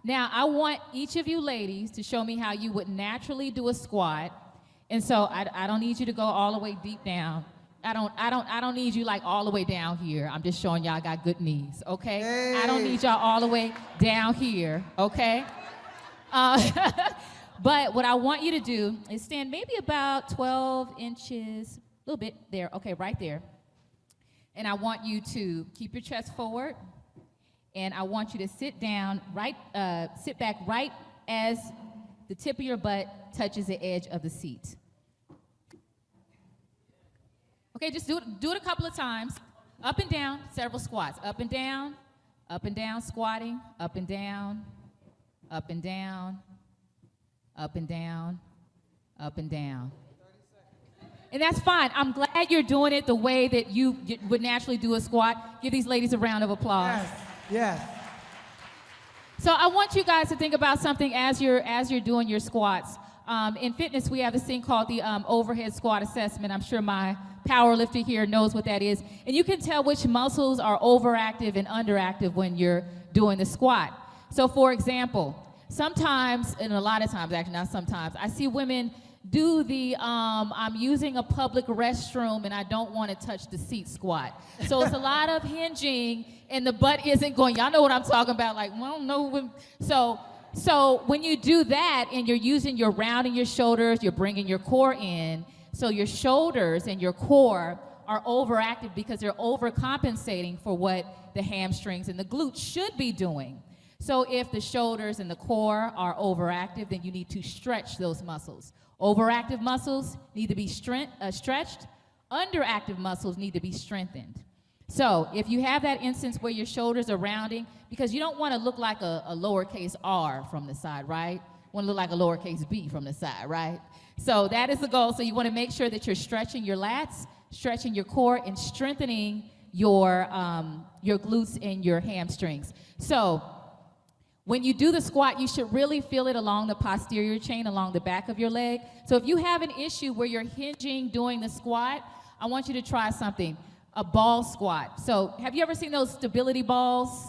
Now, I want each of you ladies to show me how you would naturally do a squat. And so I don't need you to go all the way deep down. I don't need you like all the way down here. I'm just showing y'all I got good knees, okay? Hey. I don't need y'all all the way down here, okay? But what I want you to do is stand maybe about 12 inches little bit there. Okay, right there. And I want you to keep your chest forward. And I want you to sit down, sit back right as the tip of your butt touches the edge of the seat. Okay, just do it a couple of times. Up and down, several squats. Up and down, squatting, up and down, up and down, up and down, up and down. And that's fine. I'm glad you're doing it the way that you would naturally do a squat. Give these ladies a round of applause. Yes, yes. So I want you guys to think about something as you're doing your squats. In fitness, we have this thing called the overhead squat assessment. I'm sure my power lifter here knows what that is. And you can tell which muscles are overactive and underactive when you're doing the squat. So for example, sometimes, and a lot of times, actually not sometimes, I see women do the I'm using a public restroom and I don't want to touch the seat squat. So it's a lot of hinging and the butt isn't going. Y'all know what I'm talking about. Like, well, no. So when you do that and you're rounding your shoulders, you're bringing your core in, so your shoulders and your core are overactive because they're overcompensating for what the hamstrings and the glutes should be doing. So if the shoulders and the core are overactive, then you need to stretch those muscles. Overactive muscles need to be stretched. Underactive muscles need to be strengthened. So if you have that instance where your shoulders are rounding, because you don't want to look like a lowercase r from the side, right? You want to look like a lowercase b from the side, right? So that is the goal. So you want to make sure that you're stretching your lats, stretching your core, and strengthening your glutes and your hamstrings. So when you do the squat, you should really feel it along the posterior chain, along the back of your leg. So if you have an issue where you're hinging doing the squat, I want you to try something, a ball squat. So have you ever seen those stability balls?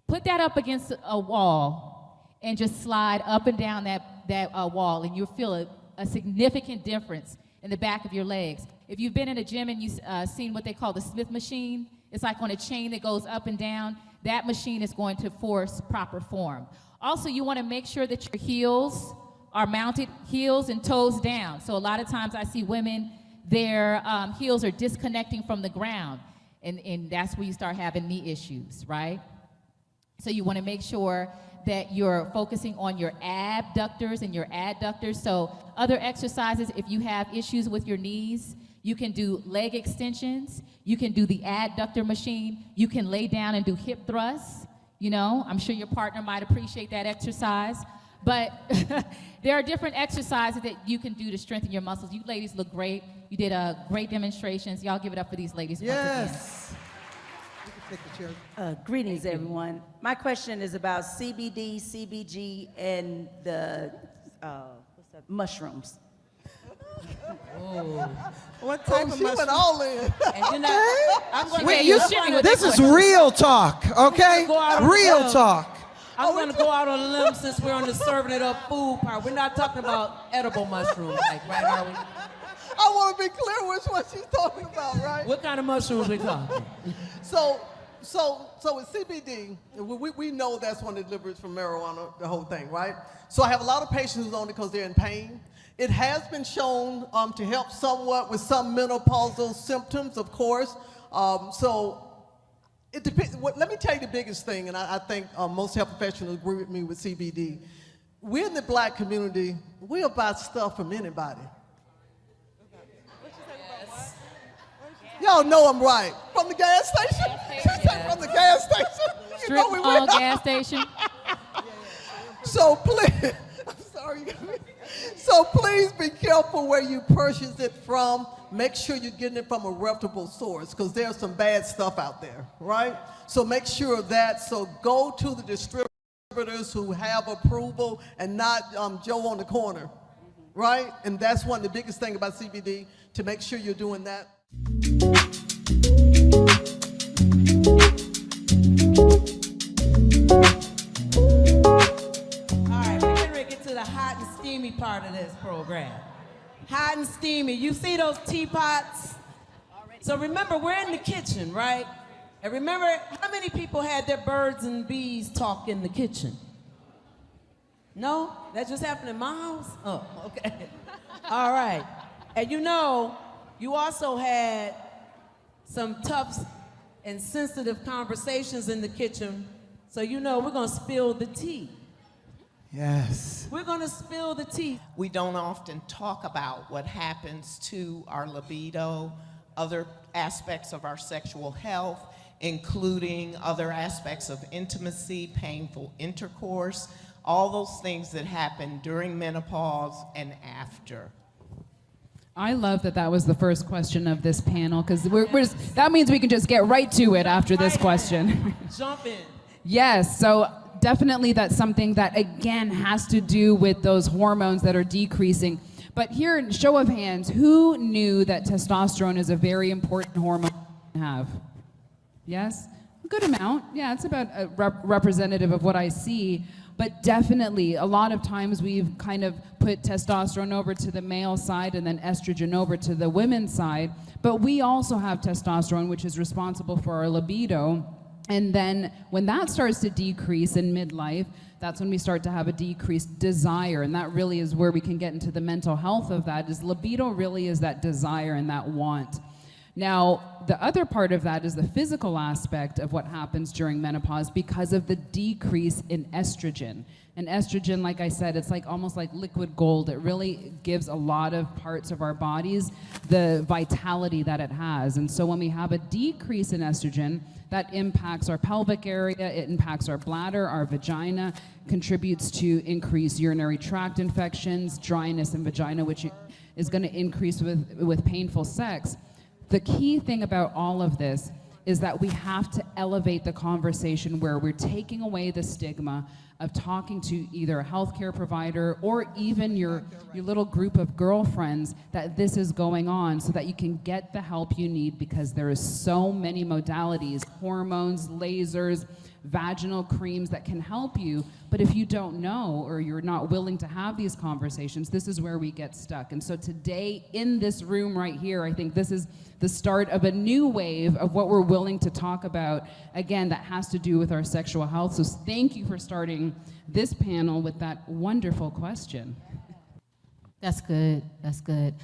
Put that up against a wall and just slide up and down that wall, and you'll feel a significant difference in the back of your legs. If you've been in a gym and you've seen what they call the Smith machine, it's like on a chain that goes up and down. That machine is going to force proper form. Also, you want to make sure that your heels are mounted, heels and toes down. So a lot of times I see women, their heels are disconnecting from the ground, and that's where you start having knee issues, right? So you want to make sure that you're focusing on your abductors and your adductors. So other exercises, if you have issues with your knees, you can do leg extensions. You can do the adductor machine. You can lay down and do hip thrusts. You know, I'm sure your partner might appreciate that exercise. But there are different exercises that you can do to strengthen your muscles. You ladies look great. You did great demonstrations. Y'all give it up for these ladies once again. Greetings, everyone. My question is about CBD, CBG, and the mushrooms. What type of she went all in. This is real talk, okay? Real talk. I'm going to go out on a limb since we're on the serving it up food part. We're not talking about edible mushrooms, like, right, are we? I want to be clear which one she's talking about, right? What kind of mushrooms we talking? So with CBD, we know that's one that delivers from marijuana, the whole thing, right? So I have a lot of patients who's on it because they're in pain. It has been shown to help somewhat with some menopausal symptoms, of course. So it depends. Let me tell you the biggest thing, and I think most health professionals agree with me with CBD. We're in the black community. We're about stuff from anybody. Y'all know I'm right. From the gas station? From the gas station? Strip mall, gas station. So please, I'm sorry. So please be careful where you purchase it from. Make sure you're getting it from a reputable source, because there's some bad stuff out there, right? So make sure of that. So go to the distributors who have approval and not Joe on the corner, right? And that's one of the biggest things about CBD, to make sure you're doing that. The hot and steamy part of this program. Hot and steamy. You see those teapots? So remember, we're in the kitchen, right? And remember, how many people had their birds and bees talk in the kitchen? No? That just happened in my house? Oh, okay. All right. And you know You also had some tough and sensitive conversations in the kitchen. So you know we're gonna spill the tea. Yes. We're gonna spill the tea. We don't often talk about what happens to our libido, other aspects of our sexual health, including other aspects of intimacy, painful intercourse, all those things that happen during menopause and after. I love that that was the first question of this panel, because that means we can just get right to it after this question. Jump in. Yes, so definitely that's something that, again, has to do with those hormones that are decreasing. But here, in show of hands, who knew that testosterone is a very important hormone to have? Yes? A good amount. Yeah, it's about representative of what I see. But definitely, a lot of times we've kind of put testosterone over to the male side and then estrogen over to the women's side. But we also have testosterone, which is responsible for our libido. And then when that starts to decrease in midlife, that's when we start to have a decreased desire. And that really is where we can get into the mental health of that, is libido really is that desire and that want. Now, the other part of that is the physical aspect of what happens during menopause because of the decrease in estrogen. And estrogen, like I said, it's like almost like liquid gold. It really gives a lot of parts of our bodies the vitality that it has. And so when we have a decrease in estrogen, that impacts our pelvic area, it impacts our bladder, our vagina, contributes to increased urinary tract infections, dryness in vagina, which is going to increase with painful sex. The key thing about all of this is that we have to elevate the conversation where we're taking away the stigma of talking to either a healthcare provider or even your little group of girlfriends that this is going on, so that you can get the help you need, because there is so many modalities, hormones, lasers, vaginal creams that can help you. But if you don't know, or you're not willing to have these conversations, this is where we get stuck. And so today in this room right here, I think this is the start of a new wave of what we're willing to talk about, again, that has to do with our sexual health. So thank you for starting this panel with that wonderful question. That's good. That's good.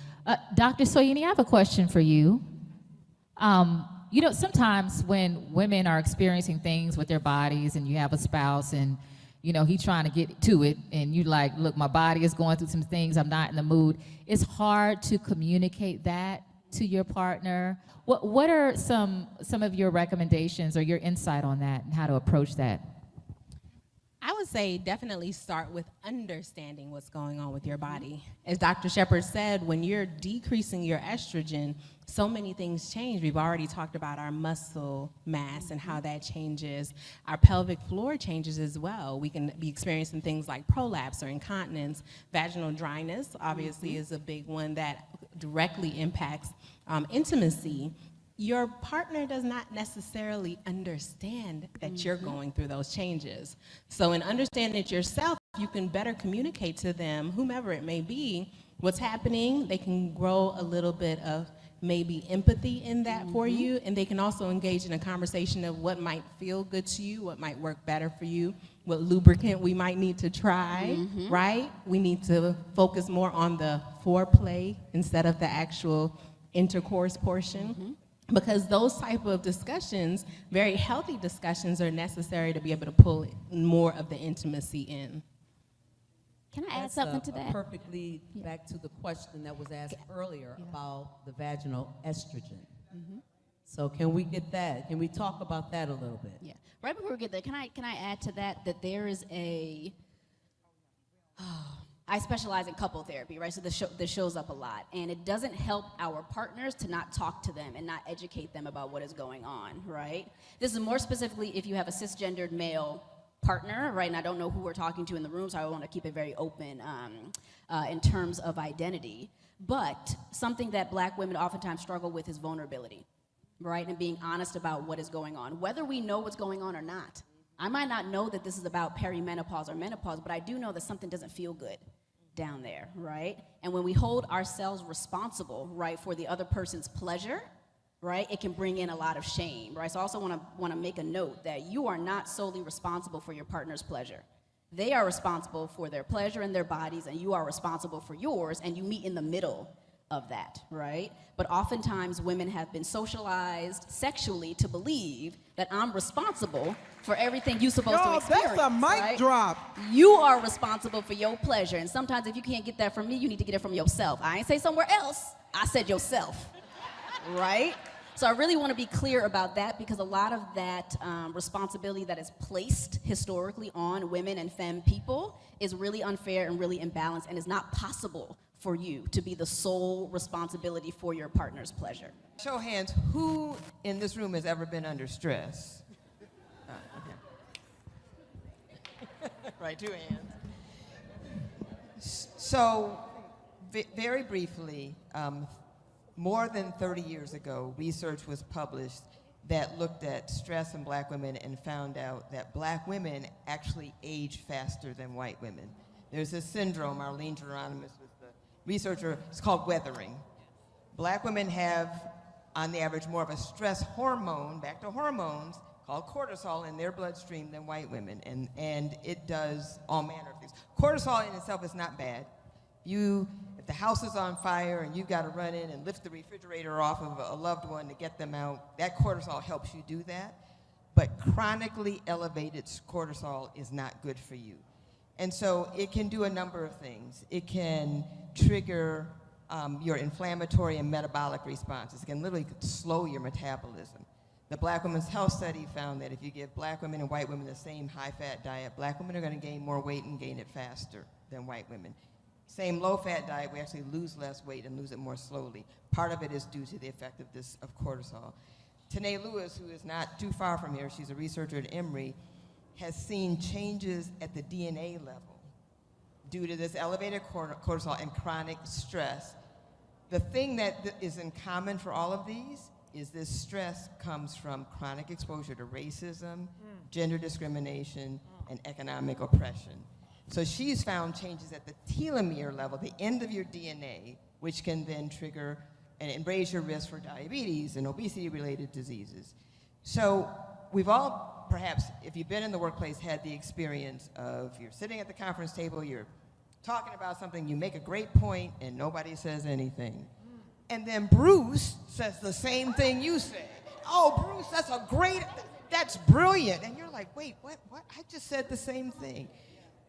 Dr. Soyini, I have a question for you. You know, sometimes when women are experiencing things with their bodies and you have a spouse and, you know, he's trying to get to it and you like, look, my body is going through some things, I'm not in the mood. It's hard to communicate that to your partner. What are some of your recommendations or your insight on that and how to approach that? I would say definitely start with understanding what's going on with your body. As Dr. Shepard said, when you're decreasing your estrogen, so many things change. We've already talked about our muscle mass and how that changes. Our pelvic floor changes as well. We can be experiencing things like prolapse or incontinence. Vaginal dryness, obviously, is a big one that directly impacts intimacy. Your partner does not necessarily understand that you're going through those changes. So in understanding it yourself, you can better communicate to them, whomever it may be, what's happening. They can grow a little bit of maybe empathy in that for you, and they can also engage in a conversation of what might feel good to you, what might work better for you, what lubricant we might need to try, right? We need to focus more on the foreplay instead of the actual intercourse portion. Because those type of discussions, very healthy discussions, are necessary to be able to pull more of the intimacy in. Can I add That's something to that? Perfectly back to the question that was asked earlier about the vaginal estrogen. So can we get that? Can we talk about that a little bit? Yeah. Right before we get there, can I add to that there is a I specialize in couple therapy, right? So this shows up a lot. And it doesn't help our partners to not talk to them and not educate them about what is going on, right? This is more specifically if you have a cisgendered male partner, right? And I don't know who we're talking to in the room, so I want to keep it very open in terms of identity. But something that Black women oftentimes struggle with is vulnerability, right? And being honest about what is going on, whether we know what's going on or not. I might not know that this is about perimenopause or menopause, but I do know that something doesn't feel good down there, right? And when we hold ourselves responsible, right, for the other person's pleasure, right, it can bring in a lot of shame, right? So I also want to make a note that you are not solely responsible for your partner's pleasure. They are responsible for their pleasure and their bodies, and you are responsible for yours, and you meet in the middle of that, right? But oftentimes women have been socialized sexually to believe that I'm responsible for everything you're supposed to experience. That's a mic right? drop. You are responsible for your pleasure, and sometimes if you can't get that from me, you need to get it from yourself. I ain't say somewhere else, I said yourself, right? So I really want to be clear about that, because a lot of that responsibility that is placed historically on women and femme people is really unfair and really imbalanced, and is not possible for you to be the sole responsibility for your partner's pleasure. Show of hands, who in this room has ever been under stress? Okay. Right, 2 hands. So, very briefly, more than 30 years ago, research was published that looked at stress in black women and found out that black women actually age faster than white women. There's this syndrome, Arlene Geronimus was the researcher, it's called weathering. Black women have, on the average, more of a stress hormone, back to hormones, called cortisol in their bloodstream than white women, and it does all manner of things. Cortisol in itself is not bad. If the house is on fire and you've got to run in and lift the refrigerator off of a loved one to get them out, that cortisol helps you do that. But chronically elevated cortisol is not good for you. And so it can do a number of things. It can trigger your inflammatory and metabolic responses. It can literally slow your metabolism. The Black Women's Health Study found that if you give black women and white women the same high-fat diet, black women are going to gain more weight and gain it faster than white women. Same low-fat diet, we actually lose less weight and lose it more slowly. Part of it is due to the effect of cortisol. Tanae Lewis, who is not too far from here, she's a researcher at Emory, has seen changes at the DNA level due to this elevated cortisol and chronic stress. The thing that is in common for all of these is this stress comes from chronic exposure to racism, gender discrimination, and economic oppression. So she's found changes at the telomere level, the end of your DNA, which can then trigger and raise your risk for diabetes and obesity-related diseases. So we've all, perhaps, if you've been in the workplace, had the experience of you're sitting at the conference table, you're talking about something, you make a great point, and nobody says anything. And then Bruce says the same thing you said. Oh, Bruce, that's brilliant. And you're like, wait, what? I just said the same thing.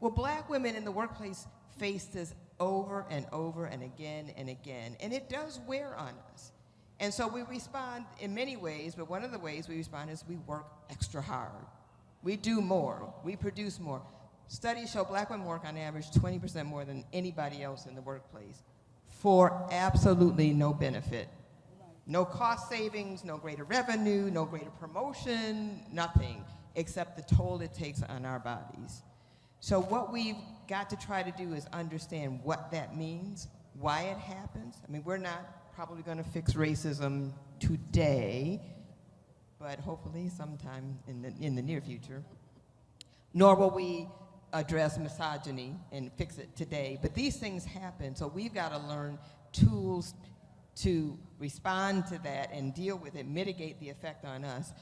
Well, black women in the workplace face this over and over and again, and it does wear on us. And so we respond in many ways, but one of the ways we respond is we work extra hard. We do more, we produce more. Studies show black women work on average 20% more than anybody else in the workplace for absolutely no benefit. No cost savings, no greater revenue, no greater promotion, nothing, except the toll it takes on our bodies. So what we've got to try to do is understand what that means, why it happens. I mean, we're not probably going to fix racism today, but hopefully sometime in the near future. Nor will we address misogyny and fix it today, but these things happen, so we've got to learn tools to respond to that and deal with it, mitigate the effect on us.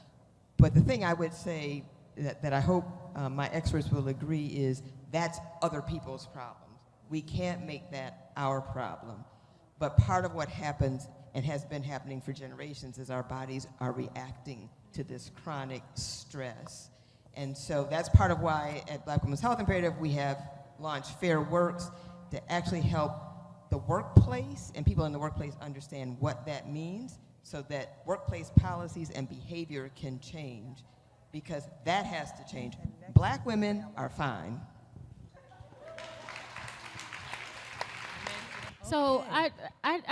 But the thing I would say that I hope my experts will agree is that's other people's problems. We can't make that our problem. But part of what happens and has been happening for generations is our bodies are reacting to this chronic stress. And so that's part of why at Black Women's Health Imperative we have launched Fair Works to actually help the workplace and people in the workplace understand what that means so that workplace policies and behavior can change, because that has to change. Black women are fine. So I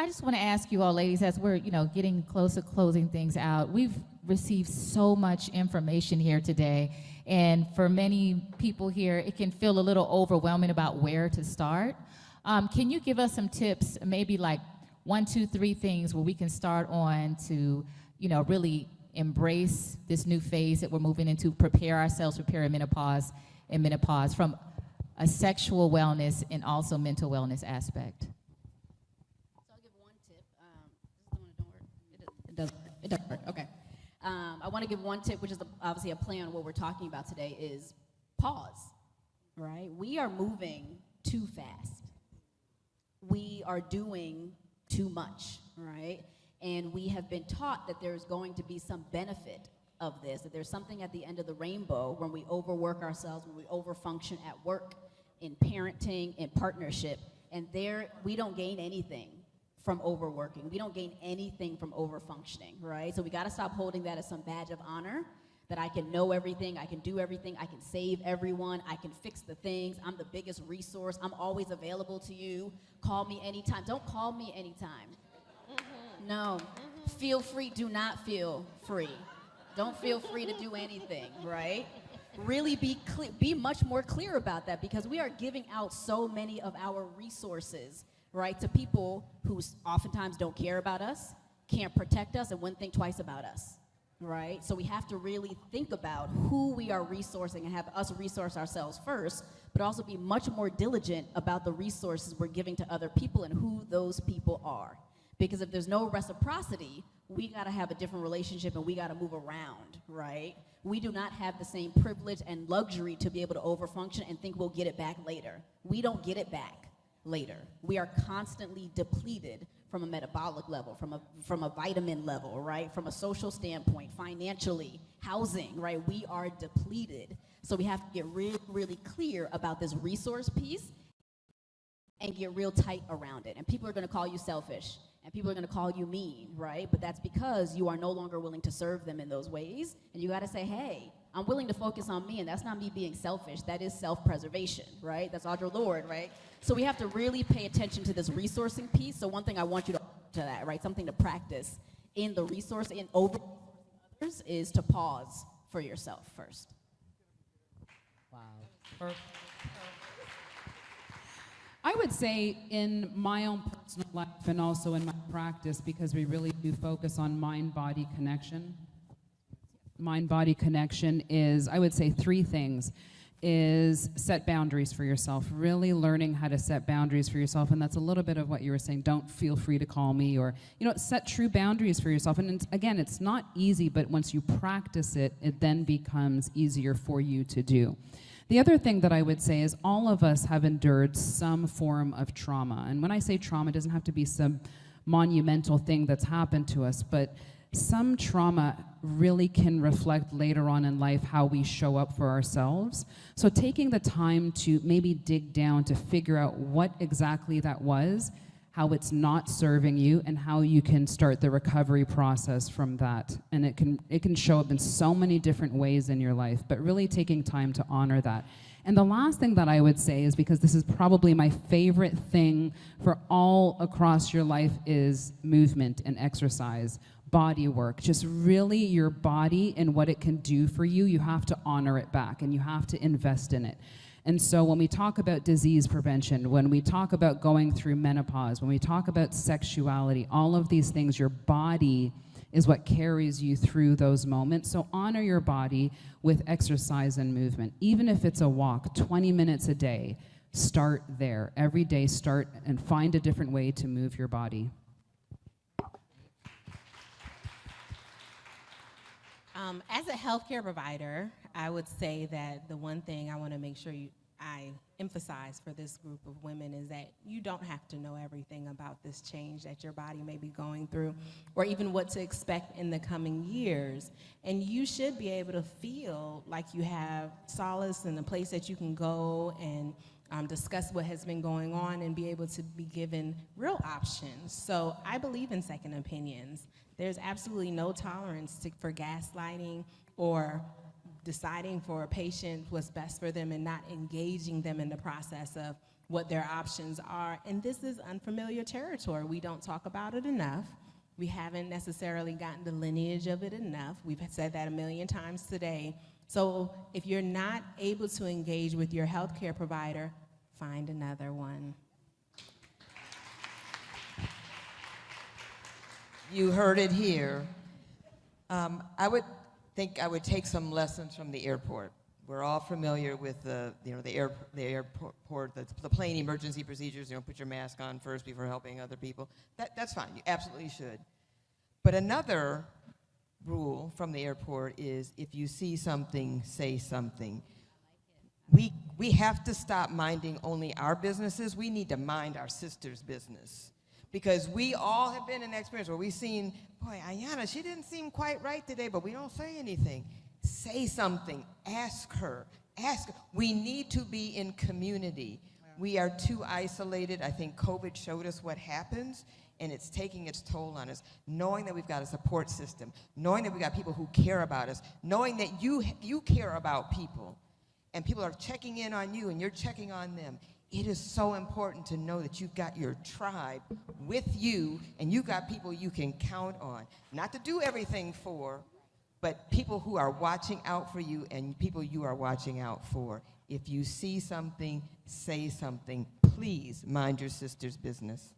just want to ask you all, ladies, as we're getting close to closing things out, we've received so much information here today, and for many people here, it can feel a little overwhelming about where to start. Can you give us some tips, maybe like 1, 2, 3 things where we can start on to, really embrace this new phase that we're moving into, prepare ourselves for perimenopause and menopause from a sexual wellness and also mental wellness aspect? It doesn't work. Okay. I want to give one tip, which is obviously a play on what we're talking about today, is pause, right? We are moving too fast. We are doing too too much, right? And we have been taught that there's going to be some benefit of this, that there's something at the end of the rainbow when we overwork ourselves, when we overfunction at work, in parenting, in partnership, and there we don't gain anything from overworking. We don't gain anything from overfunctioning, right? So we gotta stop holding that as some badge of honor, that I can know everything, I can do everything, I can save everyone, I can fix the things, I'm the biggest resource, I'm always available to you, call me anytime. Don't call me anytime. No, feel free, do not feel free. Don't feel free to do anything, right? Really be much more clear about that, because we are giving out so many of our resources, right, to people who oftentimes don't care about us, can't protect us, and wouldn't think twice about us, right? So we have to really think about who we are resourcing and have us resource ourselves first, but also be much more diligent about the resources we're giving to other people and who those people are. Because if there's no reciprocity, we gotta have a different relationship and we gotta move around, right? We do not have the same privilege and luxury to be able to overfunction and think we'll get it back later. We don't get it back later. We are constantly depleted from a metabolic level, from a vitamin level, right? From a social standpoint, financially, housing, right? We are depleted. So we have to get really, really clear about this resource piece and get real tight around it. And people are gonna call you selfish. And people are gonna call you mean, right? But that's because you are no longer willing to serve them in those ways. And you gotta say, hey, I'm willing to focus on me, and that's not me being selfish, that is self-preservation, right? That's Audre Lorde, right? So we have to really pay attention to this resourcing piece. So one thing I want you to that, right? Something to practice in the resource, in over others, is to pause for yourself first. Wow. Perfect. I would say in my own personal life and also in my practice, because we really do focus on mind-body connection. Mind-body connection is, I would say, 3 things. Is set boundaries for yourself, really learning how to set boundaries for yourself. And that's a little bit of what you were saying, don't feel free to call me, or, set true boundaries for yourself. And again, it's not easy, but once you practice it, it then becomes easier for you to do. The other thing that I would say is all of us have endured some form of trauma. And when I say trauma, it doesn't have to be some monumental thing that's happened to us, but some trauma really can reflect later on in life how we show up for ourselves. So taking the time to maybe dig down to figure out what exactly that was, how it's not serving you, and how you can start the recovery process from that. And it can show up in so many different ways in your life, but really taking time to honor that. And the last thing that I would say is, because this is probably my favorite thing for all across your life, is movement and exercise, body work. Just really your body and what it can do for you, you have to honor it back and you have to invest in it. And so when we talk about disease prevention, when we talk about going through menopause, when we talk about sexuality, all of these things, your body is what carries you through those moments. So honor your body with exercise and movement. Even if it's a walk, 20 minutes a day, start there. Every day, start and find a different way to move your body. As a healthcare provider, I would say that the one thing I want to make sure I emphasize for this group of women is that you don't have to know everything about this change that your body may be going through, or even what to expect in the coming years. And you should be able to feel like you have solace and a place that you can go and discuss what has been going on and be able to be given real options. So I believe in second opinions. There's absolutely no tolerance for gaslighting or deciding for a patient what's best for them and not engaging them in the process of what their options are. And this is unfamiliar territory. We don't talk about it enough. We haven't necessarily gotten the lineage of it enough. We've said that a million times today. So if you're not able to engage with your healthcare provider, find another one. You heard it here. I would think I would take some lessons from the airport. We're all familiar with the airport, the plane emergency procedures. Put your mask on first before helping other people. That's fine. You absolutely should. But another rule from the airport is, if you see something, say something. We have to stop minding only our businesses. We need to mind our sister's business. Because we all have been in that experience where we've seen, boy, Ayanna, she didn't seem quite right today, but we don't say anything. Say something. Ask her. Ask. We need to be in community. We are too isolated. I think COVID showed us what happens, and it's taking its toll on us. Knowing that we've got a support system, knowing that we've got people who care about us, knowing that you care about people, and people are checking in on you, and you're checking on them. It is so important to know that you've got your tribe with you, and you've got people you can count on. Not to do everything for, but people who are watching out for you and people you are watching out for. If you see something, say something. Please mind your sister's business.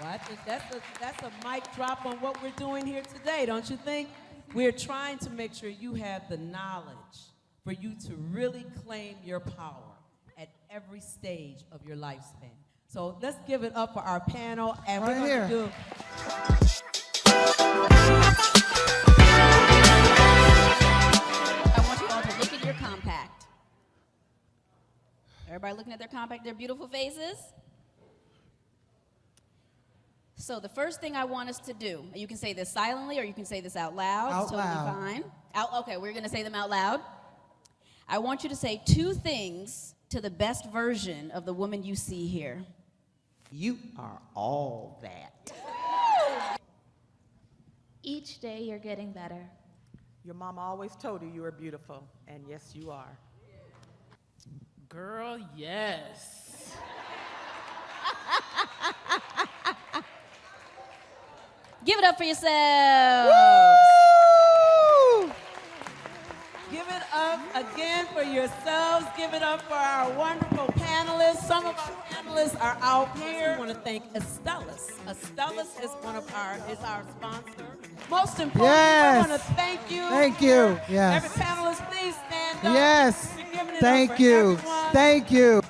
Well, I think that's a mic drop on what we're doing here today, don't you think? We're trying to make sure you have the knowledge for you to really claim your power at every stage of your lifespan. So let's give it up for our panel, and we're going to do. I want you all to look at your compact. Everybody looking at their compact, their beautiful faces? So the first thing I want us to do, you can say this silently or you can say this out loud. Out totally loud. fine. Okay, we're going to say them out loud. I want you to say 2 things to the best version of the woman you see here. You are all that. Each day you're getting better. Your mama always told you were beautiful, and yes, you are. Girl, yes. Give it up for yourselves. Give it up again for yourselves. Give it up for our wonderful panelists. Some of our panelists are out here. I want to thank Estellas. Estellas is our sponsor. Most importantly, I want to thank you. Thank you. Yes. Every panelist, please stand up. Yes. We're giving it up Thank for you. everyone. Thank you.